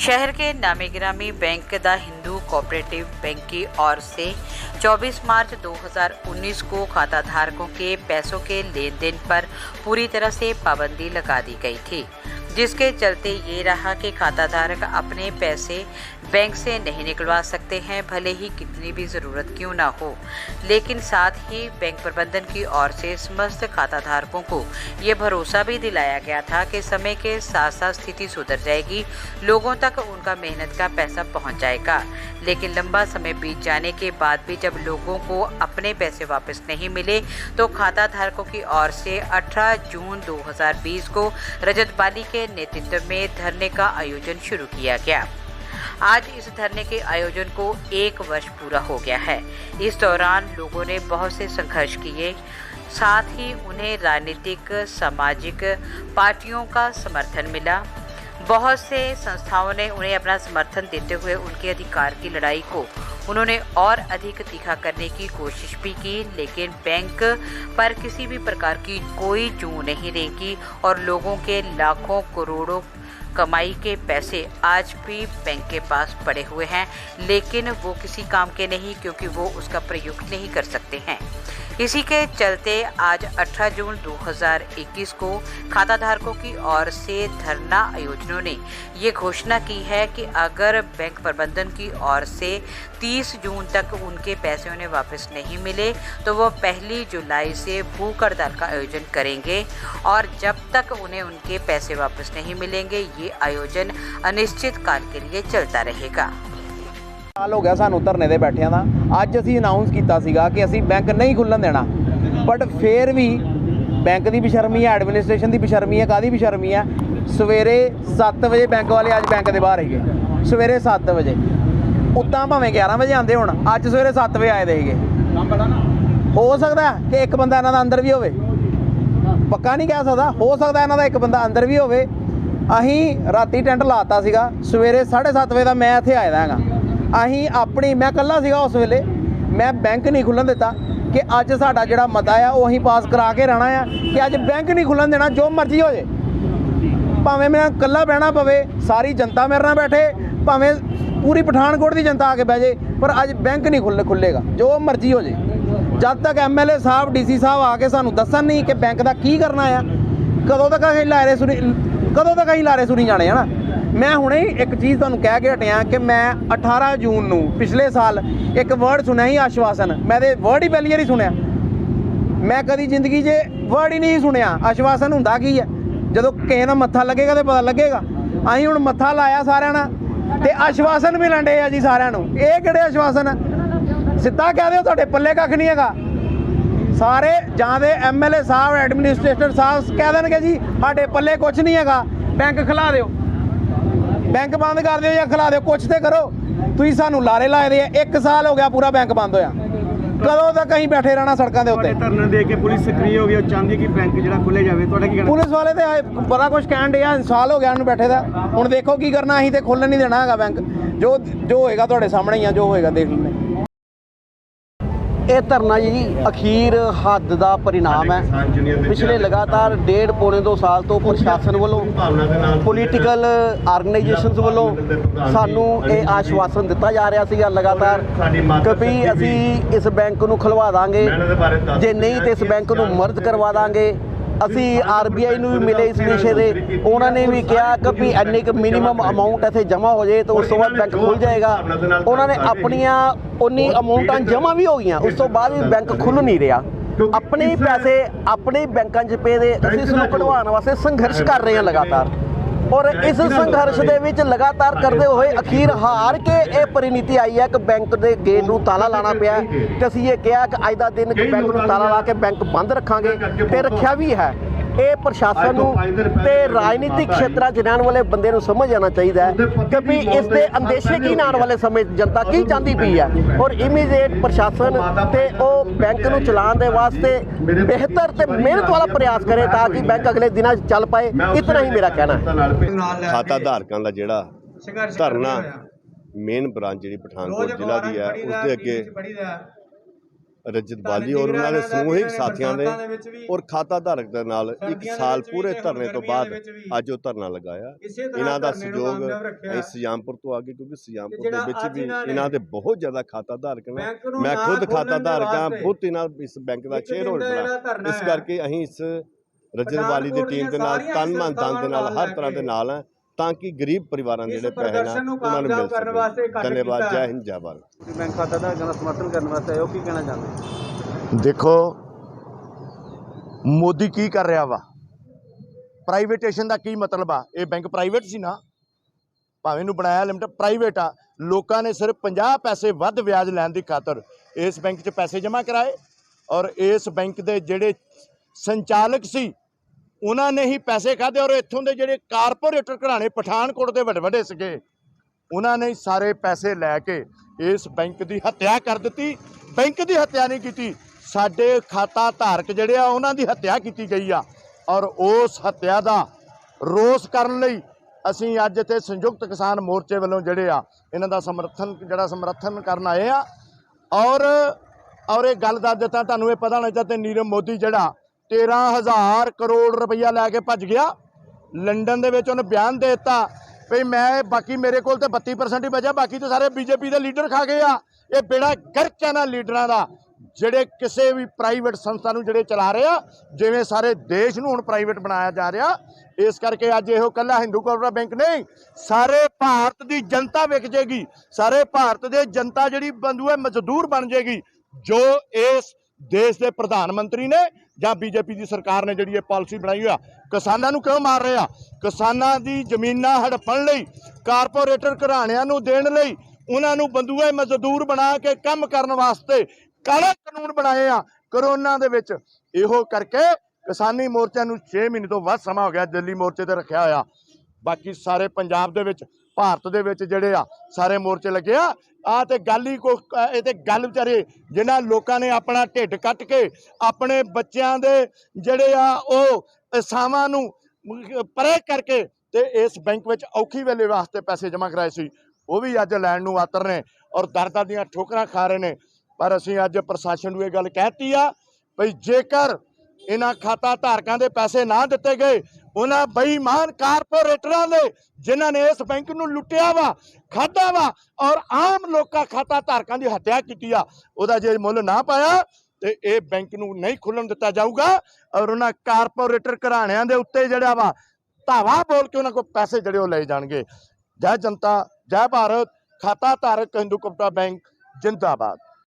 शहर के नामी गिरामी bank the Hindu cooperative bank की ओर से 24 मार्च 2019 को खाता धारकों के पैसों के लेन देन पर पूरी तरह से पाबंदी लगा दी गई थी, जिसके चलते ये रहा कि खाता धारक अपने पैसे बैंक से नहीं निकलवा सकते हैं, भले ही कितनी भी ज़रूरत क्यों ना हो। लेकिन साथ ही बैंक प्रबंधन की ओर से समस्त खाता धारकों को ये भरोसा भी दिलाया गया था कि समय के साथ साथ स्थिति सुधर जाएगी, लोगों तक उनका मेहनत का पैसा पहुंच जाएगा। लेकिन लंबा समय बीत जाने के बाद भी जब लोगों को अपने पैसे वापस नहीं मिले तो खाता धारकों की ओर से 18 जून 2020 को रजत बाली के नेतृत्व में धरने का आयोजन शुरू किया गया। आज इस धरने के आयोजन को 1 वर्ष पूरा हो गया है। इस दौरान लोगों ने बहुत से संघर्ष किए, साथ ही उन्हें राजनीतिक सामाजिक पार्टियों का समर्थन मिला। बहुत से संस्थाओं ने उन्हें अपना समर्थन देते हुए उनके अधिकार की लड़ाई को उन्होंने और अधिक तीखा करने की कोशिश भी की, लेकिन बैंक पर किसी भी प्रकार की कोई जू नहीं रेंगी और लोगों के लाखों करोड़ों कमाई के पैसे आज भी बैंक के पास पड़े हुए हैं, लेकिन वो किसी काम के नहीं, क्योंकि वो उसका प्रयोग नहीं कर सकते हैं। इसी के चलते आज 18 जून 2021 को खाता धारकों की ओर से धरना आयोजनों ने ये घोषणा की है कि अगर बैंक प्रबंधन की ओर से 30 जून तक उनके पैसे उन्हें वापस नहीं मिले तो वो 1 जुलाई से भूख हड़ताल का आयोजन करेंगे और जब तक उन्हें उनके पैसे वापस नहीं मिलेंगे ये आयोजन अनिश्चित काल के लिए चलता रहेगा। साल हो गया सानू धरने दे बैठिया दा। अज असीं अनाउंस कीता सीगा कि असीं बैंक नहीं खुल्लन देना, बट फिर भी बैंक की बेशर्मी है, एडमिनिस्ट्रेशन की बेशर्मी है, कादी बेशर्मी है। सवेरे 7 बजे बैंक वाले अज बैंक के बाहर ही गए, सवेरे 7 बजे उत्तां भावें 11 बजे आते होण, अज सवेरे 7 बजे आए दे गए। हो सकता है कि एक बंदा इन्हां दा अंदर भी होवे, पक्का नहीं कह सकदा, हो सकदा इन्हां दा एक बंदा अंदर भी होवे। असीं राती टेंट लाता सीगा, सवेरे 7:30 बजे दा मैं इत्थे आया हैगा। अहीं अपनी मैं कल्ला सीगा उस वेले, मैं बैंक नहीं खुल्लन दिता कि अज साडा जिहड़ा मता आ वो अहीं पास करा के रहना है कि अज बैंक नहीं खुल्लन देना, जो मर्जी हो जाए, भावें मैं कल्ला बहना पवे, सारी जनता मेरे नाल बैठे, भावें पूरी पठानकोट की जनता आके बह जाए, पर अज बैंक नहीं खुलेगा, जो मर्जी हो जाए। जब तक MLA साहब DC साहब आके सानू दसन नहीं कि बैंक का की करना है, कदों तक असीं लारे सुनी जाने है ना। मैं हुणे ही एक चीज़ तुहानूं कह के हटिया कि मैं 18 जून नूं पिछले साल एक वर्ड सुनिया ही आश्वासन, मैं तो वर्ड ही पहली बारी सुनिया, मैं कभी जिंदगी 'च वर्ड ही नहीं सुनिया आश्वासन हुंदा की है। जदों किसे दा मत्था लगेगा तो पता लगेगा। असीं हुण मत्था लाया सारिआं नाल ते आश्वासन मिलन डे आ जी सारिआं नूं। इह किहड़े आश्वासन है? सिद्धा कह दिओ तुहाडे पल्ले कख नहीं हैगा। सारे जां दे MLA साहब एडमिनिस्ट्रेटर साहब कह देणगे जी साडे पल्ले कुछ नहीं हैगा, बैंक खिला दिओ, बैंक बंद कर दो या खिला दो, कुछ तो करो। तुसीं सानू लारे लाए दे 1 साल हो गया पूरा बैंक बंद होया, कदों तक कहीं बैठे रहना सड़कों के उत्ते? धरना दे के पुलिस सक्रिय हो गई, चाहती कि बैंक जिहड़ा खुले जाए, तुहाडा की कहना? पुलिस वाले तो बड़ा कुछ कहण डे आ, साल हो गया उन्होंने बैठे दा, हुण देखो की करना। असीं ते खुल्लन नहीं देना हैगा बैंक, जो होएगा तुहाडे सामने ही आ, जो होएगा देख लैंदे। ਇਹ ਧਰਨਾ ਜੀ ਅਖੀਰ ਹੱਦ ਦਾ परिणाम है। पिछले लगातार 1.5-2 साल तो प्रशासन ਵੱਲੋਂ ਪੋਲੀਟੀਕਲ ਆਰਗੇਨਾਈਜੇਸ਼ਨਸ ਵੱਲੋਂ ਸਾਨੂੰ ਇਹ ਆਸ਼ਵਾਸਨ ਦਿੱਤਾ ਜਾ ਰਿਹਾ ਸੀਗਾ ਲਗਾਤਾਰ ਕਿ ਵੀ ਅਸੀਂ ਇਸ ਬੈਂਕ ਨੂੰ ਖੁਲਵਾ ਦਾਂਗੇ, ਜੇ ਨਹੀਂ ਤੇ ਇਸ ਬੈਂਕ ਨੂੰ ਮਰਜ ਕਰਵਾ ਦਾਂਗੇ। ਅਸੀਂ RBI ਨੂੰ ਵੀ ਮਿਲੇ ਇਸ ਵਿਸ਼ੇ ਦੇ, ਉਹਨਾਂ ਨੇ ਵੀ ਕਿਹਾ ਕਿ ਵੀ ਇੰਨੇ ਕੁ ਮਿਨੀਮਮ ਅਮਾਊਂਟ ਇੱਥੇ ਜਮ੍ਹਾਂ ਹੋ ਜਾਏ ਤਾਂ ਉਸ ਤੋਂ ਬਾਅਦ ਬੈਂਕ ਖੁੱਲ੍ਹ ਜਾਏਗਾ। ਉਹਨਾਂ ਨੇ ਆਪਣੀਆਂ ਉਨੀ ਅਮਾਊਂਟਾਂ ਜਮ੍ਹਾਂ ਵੀ ਹੋ ਗਈਆਂ, ਉਸ ਤੋਂ ਬਾਅਦ ਵੀ ਬੈਂਕ ਖੁੱਲ੍ਹ ਨਹੀਂ ਰਿਹਾ। ਆਪਣੇ ਪੈਸੇ ਆਪਣੇ ਬੈਂਕਾਂ 'ਚ ਪਏ ਦੇ, ਅਸੀਂ ਇਸ ਨੂੰ ਕਢਵਾਉਣ ਵਾਸਤੇ ਸੰਘਰਸ਼ ਕਰ ਰਹੇ ਹਾਂ ਲਗਾਤਾਰ, और इस संघर्ष ਦੇ ਵਿੱਚ लगातार करते हुए अखीर हार के ये परिणति आई है कि बैंक के गेट ਨੂੰ ताला लाना ਪਿਆ ਤੇ ਅਸੀਂ ਇਹ ਕਿਹਾ ਕਿ ਅੱਜ ਦਾ ਦਿਨ बैंक ਨੂੰ ताला ला के बैंक बंद रखांगे ਤੇ ਰੱਖਿਆ ਵੀ ਹੈ। ਇਹ ਪ੍ਰਸ਼ਾਸਨ ਨੂੰ ਤੇ ਰਾਜਨੀਤਿਕ ਖੇਤਰਾਂ 'ਚ ਰਹਿਣ ਵਾਲੇ ਬੰਦੇ ਨੂੰ ਸਮਝ ਆਉਣਾ ਚਾਹੀਦਾ ਹੈ ਕਿ ਵੀ ਇਸ ਦੇ ਅੰਦੇਸ਼ੇ ਕੀ ਆਉਣ ਵਾਲੇ ਸਮੇਂ ਜਨਤਾ ਕੀ ਚਾਹੁੰਦੀ ਪਈ ਹੈ ਔਰ ਇਮੀਡੀਏਟ ਪ੍ਰਸ਼ਾਸਨ ਤੇ ਉਹ ਬੈਂਕ ਨੂੰ ਚਲਾਉਣ ਦੇ ਵਾਸਤੇ ਬਿਹਤਰ ਤੇ ਮਿਹਨਤ ਵਾਲਾ ਪ੍ਰयास ਕਰੇ ਤਾਂ ਕਿ ਬੈਂਕ ਅਗਲੇ ਦਿਨਾਂ 'ਚ ਚੱਲ ਪਾਏ। ਇਤਨਾ ਹੀ ਮੇਰਾ ਕਹਿਣਾ ਹੈ। खाता धारकों का जोड़ा धरना मेन ब्रांच जी पठानकोट जिला की है उसके अगे ਰਜਤ ਬਾਲੀ ਔਰ ਉਹਨਾਂ ਦੇ ਸਮੂਹਿਕ ਸਾਥੀਆਂ ਦੇ ਔਰ ਖਾਤਾ ਧਾਰਕ ਦੇ ਨਾਲ 1 ਸਾਲ ਪੂਰੇ ਧਰਨੇ ਤੋਂ ਬਾਅਦ ਅੱਜ ਉਹ ਧਰਨਾ ਲਗਾਇਆ। ਇਹਨਾਂ ਦਾ ਸਹਿਯੋਗ ਇਸ ਸੁਜਾਨਪੁਰ ਤੋਂ ਆ ਕੇ, ਕਿਉਂਕਿ ਸੁਜਾਨਪੁਰ ਦੇ ਵਿੱਚ ਵੀ ਇਹਨਾਂ ਦੇ ਬਹੁਤ ਜ਼ਿਆਦਾ ਖਾਤਾ ਧਾਰਕ ਨੇ। ਮੈਂ ਖੁਦ ਖਾਤਾ ਧਾਰਕ ਹਾਂ, ਬਹੁਤ ਇਹਨਾਂ ਇਸ ਬੈਂਕ ਦਾ ਸ਼ੇਅਰ ਹੋਲਡਰ। ਇਸ ਕਰਕੇ ਅਸੀਂ ਇਸ ਰਜਤ ਬਾਲੀ ਦੀ ਟੀਮ ਦੇ ਨਾਲ ਤਨ ਮਨ ਧਨ ਦੇ ਨਾਲ ਹਰ ਤਰ੍ਹਾਂ ਦੇ ਨਾਲ ਹੈ, ਤਾਂ ਕਿ ਗਰੀਬ ਪਰਿਵਾਰਾਂ ਦੇ ਜਿਹੜੇ ਪੈਸੇ ਨਾ ਉਹਨਾਂ ਨੂੰ ਮਿਲ ਸਕੇ। ਧੰਨਵਾਦ। ਜੈ ਹਿੰਦ, ਜੈ ਭਾਰਤ। ਬੈਂਕ ਖਾਤਾ ਧਾਰਕਾਂ ਦਾ ਸਮਰਥਨ ਕਰਨ ਵਾਸਤੇ ਆਏ ਹੋ, ਕੀ ਕਹਿਣਾ ਚਾਹੁੰਦੇ? ਦੇਖੋ ਮੋਦੀ ਕੀ ਕਰ ਰਿਹਾ ਵਾ, ਪ੍ਰਾਈਵੇਟੇਸ਼ਨ ਦਾ ਕੀ ਮਤਲਬ ਆ? ਇਹ ਬੈਂਕ ਪ੍ਰਾਈਵੇਟ ਸੀ ਨਾ, ਭਾਵੇਂ ਇਹਨੂੰ ਬਣਾਇਆ ਲਿਮਟਿਡ, ਪ੍ਰਾਈਵੇਟ ਆ। ਲੋਕਾਂ ਨੇ ਸਿਰਫ 50 ਪੈਸੇ ਵੱਧ ਵਿਆਜ ਲੈਣ ਦੀ ਖਾਤਰ ਇਸ ਬੈਂਕ 'ਚ ਪੈਸੇ ਜਮ੍ਹਾਂ ਕਰਾਏ, ਔਰ ਇਸ ਬੈਂਕ ਦੇ ਜਿਹੜੇ ਸੰਚਾਲਕ ਸੀ ਉਹਨਾਂ ਨੇ ਹੀ ਪੈਸੇ ਖਾਧੇ, ਔਰ ਇੱਥੋਂ ਦੇ ਜਿਹੜੇ ਕਾਰਪੋਰੇਟਰ ਘਰਾਣੇ ਪਠਾਨਕੋਟ ਦੇ ਵੱਡੇ ਵੱਡੇ ਸੀਗੇ ਉਹਨਾਂ ਨੇ ਸਾਰੇ ਪੈਸੇ ਲੈ ਕੇ ਇਸ ਬੈਂਕ ਦੀ ਹੱਤਿਆ ਕਰ ਦਿੱਤੀ। ਬੈਂਕ ਦੀ ਹੱਤਿਆ ਨਹੀਂ ਕੀਤੀ, ਸਾਡੇ ਖਾਤਾ ਧਾਰਕ ਜਿਹੜੇ ਆ ਉਹਨਾਂ ਦੀ ਹੱਤਿਆ ਕੀਤੀ ਗਈ ਆ। ਔਰ ਉਸ ਹੱਤਿਆ ਦਾ ਰੋਸ ਕਰਨ ਲਈ ਅਸੀਂ ਅੱਜ ਇੱਥੇ ਸੰਯੁਕਤ ਕਿਸਾਨ ਮੋਰਚੇ ਵੱਲੋਂ ਜਿਹੜੇ ਆ ਇਹਨਾਂ ਦਾ ਸਮਰਥਨ ਕਰਨ ਆਏ ਆ। ਔਰ ਇਹ ਗੱਲ ਦੱਸ ਦਿੱਤਾ ਤੁਹਾਨੂੰ, ਇਹ ਪਤਾ ਹੋਣਾ ਚਾਹੀਦਾ, ਨੀਰਵ ਮੋਦੀ ਜਿਹੜਾ 13,000 ਕਰੋੜ ਰੁਪਈਆ ਲੈ ਕੇ ਭੱਜ ਗਿਆ ਲੰਡਨ ਦੇ ਵਿੱਚ। ਉਹਨੇ ਬਿਆਨ ਦੇ ਦਿੱਤਾ ਵੀ ਮੈਂ ਬਾਕੀ ਮੇਰੇ ਕੋਲ ਤੇ 32% ਹੀ ਬਚਿਆ, ਬਾਕੀ ਤਾਂ ਸਾਰੇ ਬੀਜੇਪੀ ਦੇ ਲੀਡਰ ਖਾ ਗਏ ਆ। ਇਹ ਬੇੜਾ ਗਰਕ ਹੈ ਨਾ ਲੀਡਰਾਂ ਦਾ, ਜਿਹੜੇ ਕਿਸੇ ਵੀ ਪ੍ਰਾਈਵੇਟ ਸੰਸਥਾ ਨੂੰ ਜਿਹੜੇ ਚਲਾ ਰਹੇ ਆ, ਜਿਵੇਂ ਸਾਰੇ ਦੇਸ਼ ਨੂੰ ਹੁਣ ਪ੍ਰਾਈਵੇਟ ਬਣਾਇਆ ਜਾ ਰਿਹਾ। ਇਸ ਕਰਕੇ ਅੱਜ ਇਹੋ ਕੱਲਾ ਹਿੰਦੂ ਕੋਆਪਰੇਟਿਵ ਬੈਂਕ ਨਹੀਂ, ਸਾਰੇ ਭਾਰਤ ਦੀ ਜਨਤਾ ਵਿਕ ਜੇਗੀ। ਸਾਰੇ ਭਾਰਤ ਦੇ ਜਨਤਾ ਜਿਹੜੀ ਬੰਦੂ ਹੈ ਮਜ਼ਦੂਰ ਬਣ ਜੇਗੀ, ਜੋ ਇਸ ਦੇਸ਼ ਦੇ ਪ੍ਰਧਾਨ ਮੰਤਰੀ ਨੇ ਜਾਂ ਬੀਜੇਪੀ ਦੀ ਸਰਕਾਰ ਨੇ ਜਿਹੜੀ ਇਹ ਪਾਲਿਸੀ ਬਣਾਈ ਹੋਈ ਆ। ਕਿਸਾਨਾਂ ਨੂੰ ਕਿਉਂ ਮਾਰ ਰਹੇ ਆ? ਕਿਸਾਨਾਂ ਦੀ ਜ਼ਮੀਨਾਂ ਹੜਪਣ ਲਈ, ਕਾਰਪੋਰੇਟਰ ਘਰਾਣਿਆਂ ਨੂੰ ਦੇਣ ਲਈ, ਉਹਨਾਂ ਨੂੰ ਬੰਦੂਏ ਮਜ਼ਦੂਰ ਬਣਾ ਕੇ ਕੰਮ ਕਰਨ ਵਾਸਤੇ ਕਾਲੇ ਕਾਨੂੰਨ ਬਣਾਏ ਆ ਕਰੋਨਾ ਦੇ ਵਿੱਚ। ਇਹੋ ਕਰਕੇ ਕਿਸਾਨੀ ਮੋਰਚਿਆਂ ਨੂੰ 6 ਮਹੀਨੇ ਤੋਂ ਵੱਧ ਸਮਾਂ ਹੋ ਗਿਆ ਦਿੱਲੀ ਮੋਰਚੇ ਤੇ ਰੱਖਿਆ ਹੋਇਆ। ਬਾਕੀ ਸਾਰੇ ਪੰਜਾਬ ਦੇ ਵਿੱਚ, ਭਾਰਤ ਦੇ ਵਿੱਚ ਜਿਹੜੇ ਆ ਸਾਰੇ ਮੋਰਚੇ ਲੱਗੇ ਆ। ਤੇ ਗੱਲ ਹੀ ਇਹ ਤੇ ਗੱਲ ਵਿਚਾਰੇ ਜਿਨ੍ਹਾਂ ਲੋਕਾਂ ਨੇ ਆਪਣਾ ਢਿੱਡ ਕੱਟ ਕੇ ਆਪਣੇ ਬੱਚਿਆਂ ਦੇ ਜਿਹੜੇ ਆ ਉਹ ਸਾਵਾਂ ਨੂੰ ਪਰੇ ਕਰਕੇ ਤੇ ਇਸ ਬੈਂਕ ਵਿੱਚ ਔਖੀ ਵੇਲੇ ਵਾਸਤੇ ਪੈਸੇ ਜਮ੍ਹਾਂ ਕਰਾਏ ਸੀ, ਉਹ ਵੀ ਅੱਜ ਲੈਣ ਨੂੰ ਆਤਰ ਨੇ ਔਰ ਦਰ ਦੀਆਂ ਠੋਕਰਾਂ ਖਾ ਰਹੇ ਨੇ। ਪਰ ਅਸੀਂ ਅੱਜ ਪ੍ਰਸ਼ਾਸਨ ਨੂੰ ਇਹ ਗੱਲ ਕਹਿਤੀ ਆ ਵੀ ਜੇਕਰ ਇਹਨਾਂ ਖਾਤਾ ਧਾਰਕਾਂ ਦੇ ਪੈਸੇ ਨਾ ਦਿੱਤੇ ਗਏ, ਉਹਨਾਂ ਬੇਈਮਾਨ ਕਾਰਪੋਰੇਟਰਾਂ ਨੇ ਜਿਨ੍ਹਾਂ ਨੇ ਇਸ ਬੈਂਕ ਨੂੰ ਲੁੱਟਿਆ ਵਾ, ਖਾਧਾ ਵਾ ਔਰ ਆਮ ਲੋਕਾਂ ਖਾਤਾ ਧਾਰਕਾਂ ਦੀ ਹੱਤਿਆ ਕੀਤੀ ਆ, ਉਹਦਾ ਜੇ ਮੁੱਲ ਨਾ ਪਾਇਆ ਤੇ ਇਹ ਬੈਂਕ ਨੂੰ ਨਹੀਂ ਖੁੱਲਣ ਦਿੱਤਾ ਜਾਊਗਾ। ਔਰ ਉਹਨਾਂ ਕਾਰਪੋਰੇਟਰ ਘਰਾਣਿਆਂ ਦੇ ਉੱਤੇ ਜਿਹੜਾ ਵਾ ਧਾਵਾ ਬੋਲ ਕੇ ਉਹਨਾਂ ਕੋਲ ਪੈਸੇ ਜਿਹੜੇ ਉਹ ਲਏ ਜਾਣਗੇ। ਜੈ ਜਨਤਾ, ਜੈ ਭਾਰਤ। ਖਾਤਾ ਧਾਰਕ ਹਿੰਦੂ ਕੋਆਪਰੇਟਿਵ ਬੈਂਕ ਜਿੰਦਾਬਾਦ।